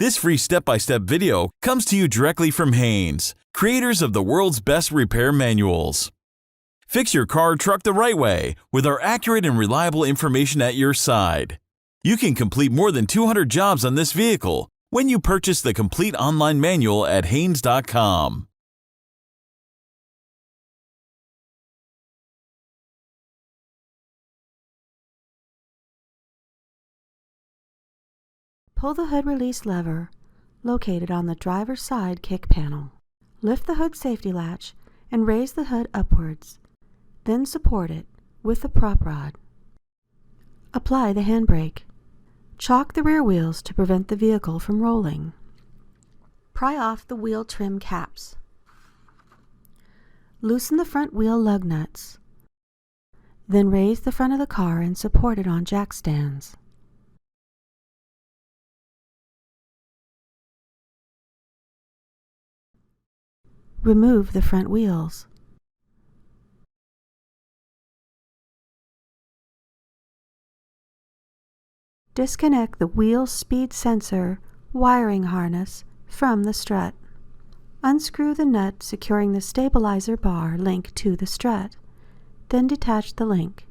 This free step-by-step video comes to you directly from Haynes, creators of the world's best repair manuals. Fix your car or truck the right way with our accurate and reliable information at your side. You can complete more than 200 jobs on this vehicle when you purchase the complete online manual at Haynes.com. Pull the hood release lever located on the driver's side kick panel. Lift the hood safety latch and raise the hood upwards. Then support it with the prop rod. Apply the handbrake. Chock the rear wheels to prevent the vehicle from rolling. Pry off the wheel trim caps. Loosen the front wheel lug nuts. Then raise the front of the car and support it on jack stands. Remove the front wheels. Disconnect the wheel speed sensor wiring harness from the strut. Unscrew the nut securing the stabilizer bar link to the strut. Then detach the link.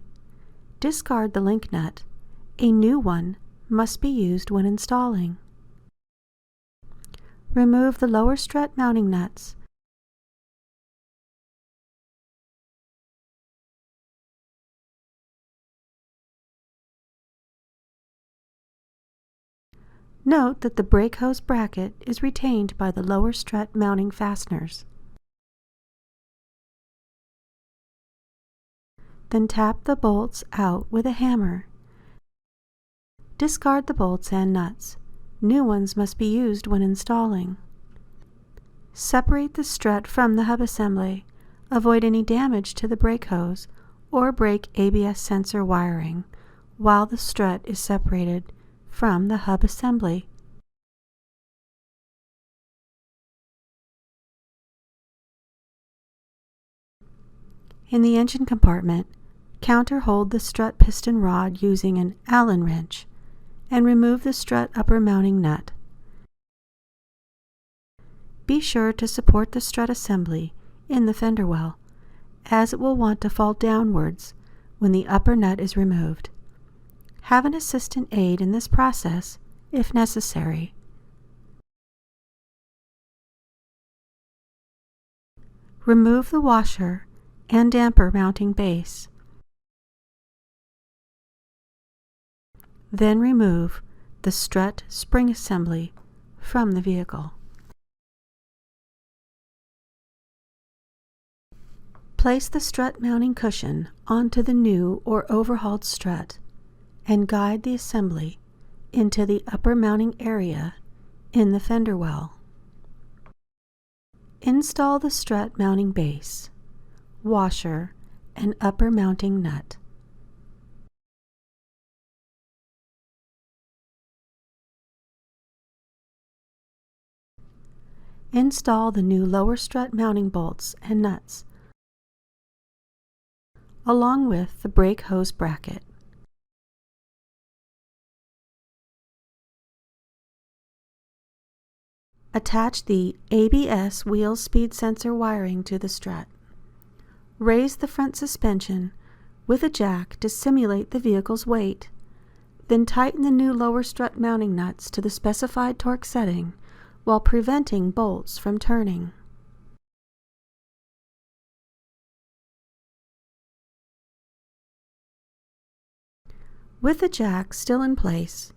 Discard the link nut. A new one must be used when installing. Remove the lower strut mounting nuts. Note that the brake hose bracket is retained by the lower strut mounting fasteners. Then tap the bolts out with a hammer. Discard the bolts and nuts. New ones must be used when installing. Separate the strut from the hub assembly. Avoid any damage to the brake hose or brake ABS sensor wiring while the strut is separated from the hub assembly. In the engine compartment, counterhold the strut piston rod using an Allen wrench and remove the strut upper mounting nut. Be sure to support the strut assembly in the fender well, as it will want to fall downwards when the upper nut is removed. Have an assistant aid in this process if necessary. Remove the washer and damper mounting base. Then remove the strut spring assembly from the vehicle. Place the strut mounting cushion onto the new or overhauled strut and guide the assembly into the upper mounting area in the fender well. Install the strut mounting base, washer, and upper mounting nut. Install the new lower strut mounting bolts and nuts, along with the brake hose bracket. Attach the ABS wheel speed sensor wiring to the strut. Raise the front suspension with a jack to simulate the vehicle's weight. Then tighten the new lower strut mounting nuts to the specified torque setting while preventing bolts from turning. With the jack still in place,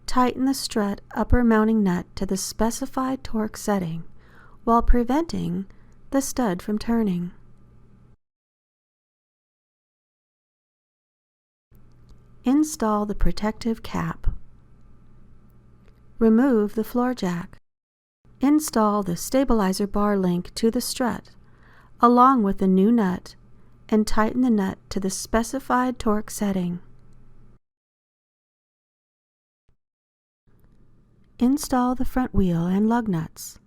tighten the strut upper mounting nut to the specified torque setting while preventing the stud from turning. Install the protective cap. Remove the floor jack. Install the stabilizer bar link to the strut along with the new nut and tighten the nut to the specified torque setting. Install the front wheel and lug nuts.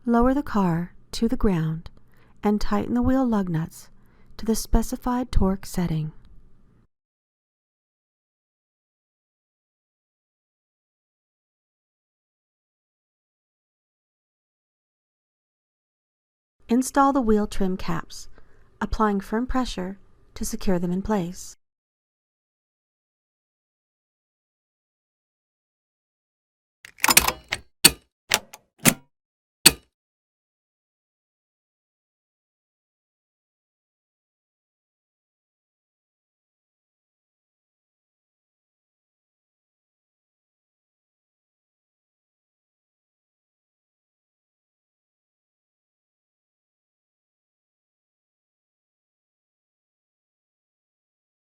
Lower the car to the ground and tighten the wheel lug nuts to the specified torque setting. Install the wheel trim caps, applying firm pressure to secure them in place.